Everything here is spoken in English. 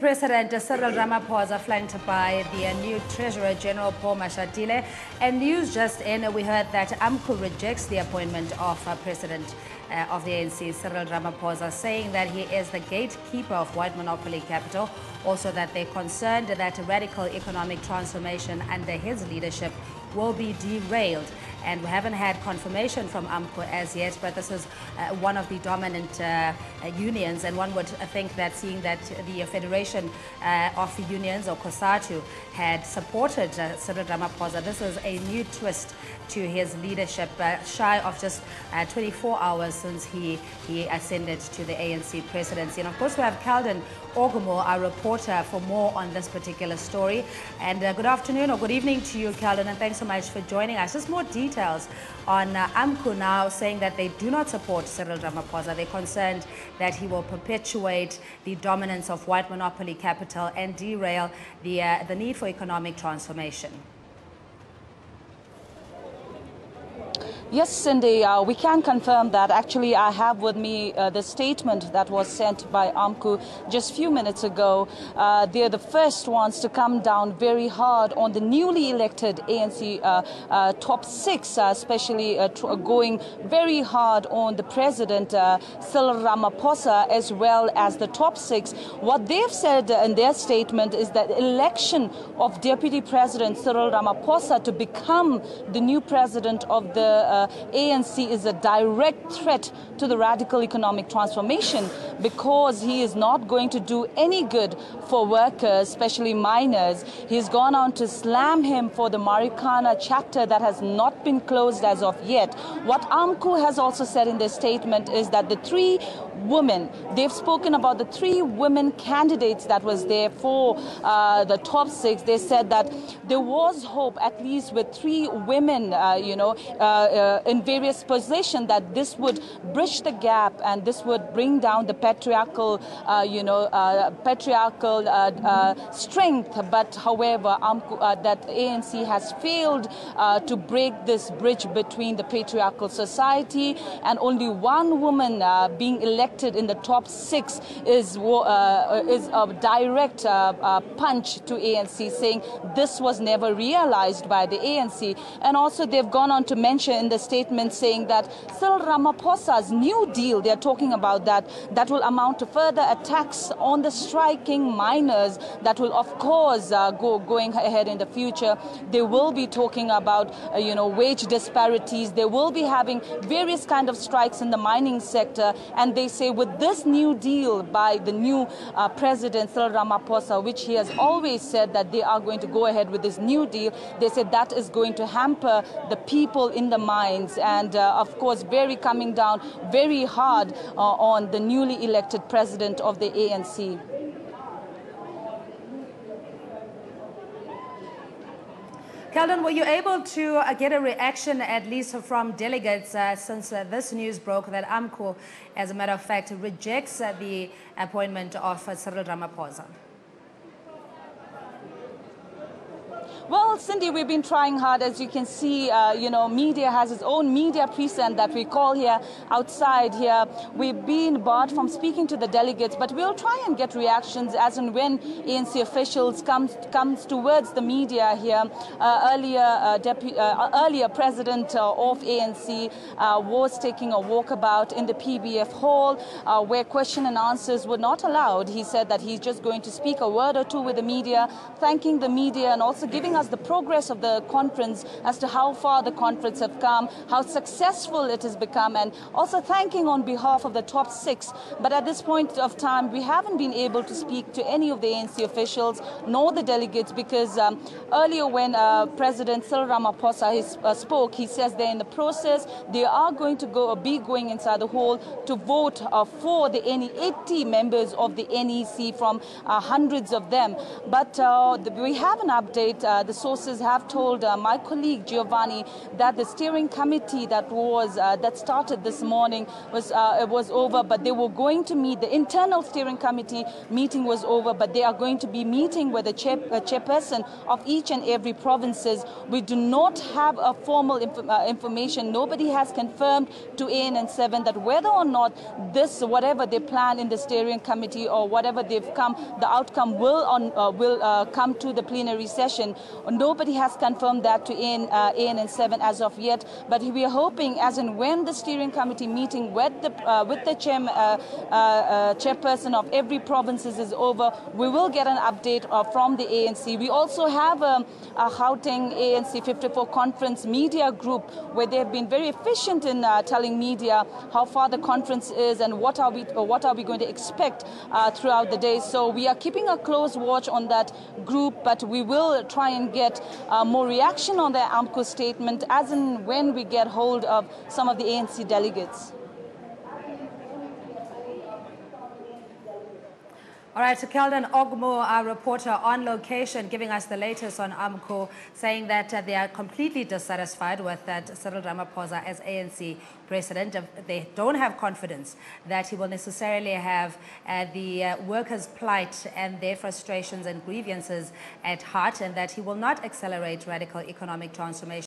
President Cyril Ramaphosa, flanked by the new Treasurer General Paul Mashatile. And news just in, we heard that AMCU rejects the appointment of President of the ANC, Cyril Ramaphosa, saying that he is the gatekeeper of white monopoly capital. Also that they're concerned that radical economic transformation under his leadership will be derailed. And we haven't had confirmation from AMCU as yet, but this is one of the dominant unions, and one would think that seeing that the Federation of Unions, or COSATU, had supported Cyril Ramaphosa, this is a new twist to his leadership, shy of just 24 hours since he ascended to the ANC presidency. And of course we have Calden Ogumo, our reporter, for more on this particular story. And good afternoon or good evening to you, Calden, and thanks so much for joining us. Just more details on AMCU now saying that they do not support Cyril Ramaphosa. They're concerned that he will perpetuate the dominance of white monopoly capital and derail the need for economic transformation. Yes, Cindy, we can confirm that. Actually, I have with me the statement that was sent by AMCU just a few minutes ago. They're the first ones to come down very hard on the newly elected ANC top six, especially going very hard on the president, Cyril Ramaphosa, as well as the top six. What they've said in their statement is that the election of Deputy President Cyril Ramaphosa to become the new president of the ANC is a direct threat to the radical economic transformation, because he is not going to do any good for workers, especially miners. He's gone on to slam him for the Marikana chapter that has not been closed as of yet. What AMCU has also said in their statement is that the three women, they've spoken about the three women candidates that was there for the top six. They said that there was hope, at least with three women, in various positions, that this would bridge the gap and this would bring down the patriarchal, strength. But however, that ANC has failed to break this bridge between the patriarchal society, and only one woman being elected in the top six is a direct punch to ANC, saying this was never realized by the ANC. And also they've gone on to mention in the statement saying that Cyril Ramaphosa's New Deal, they're talking about that will amount to further attacks on the striking miners, that will of course going ahead in the future. They will be talking about wage disparities. They will be having various kind of strikes in the mining sector, and they say with this New Deal by the new president Cyril Ramaphosa, which he has always said that they are going to go ahead with this New Deal, they said that is going to hamper the people in the mines, and of course coming down very hard on the newly elected president of the ANC. Calden, were you able to get a reaction, at least from delegates, since this news broke that AMCU, as a matter of fact, rejects the appointment of Cyril Ramaphosa? Well, Cindy, we've been trying hard. As you can see, media has its own media precinct that we call here outside here. We've been barred from speaking to the delegates, but we'll try and get reactions as and when ANC officials comes towards the media here. Earlier president of ANC was taking a walkabout in the PBF hall where question and answers were not allowed. He said that he's just going to speak a word or two with the media, thanking the media and also giving us the progress of the conference as to how far the conference have come, how successful it has become, and also thanking on behalf of the top six. But at this point of time, we haven't been able to speak to any of the ANC officials nor the delegates, because earlier when President Cyril Ramaphosa spoke, he says they're in the process. They are going to be going inside the hall to vote for the 80 members of the NEC from hundreds of them. But we have an update. The sources have told my colleague Giovanni that the steering committee that started this morning was over, but they were going to meet. The internal steering committee meeting was over, but they are going to be meeting with the chairperson of each and every provinces. We do not have a formal information. Nobody has confirmed to ANN7 that whether or not whatever they plan in the steering committee or whatever they've come, the outcome will come to the plenary session. Nobody has confirmed that to ANN7 as of yet, but we are hoping as and when the steering committee meeting with the chairperson of every provinces is over, we will get an update from the ANC. We also have a Gauteng ANC 54 conference media group where they have been very efficient in telling media how far the conference is and what are we going to expect throughout the day. So we are keeping a close watch on that group, but we will try and get more reaction on the AMCU statement as and when we get hold of some of the ANC delegates. All right, so Kelden Ogmo, our reporter on location, giving us the latest on AMCU, saying that they are completely dissatisfied with that Cyril Ramaphosa as ANC president. They don't have confidence that he will necessarily have the workers' plight and their frustrations and grievances at heart, and that he will not accelerate radical economic transformation.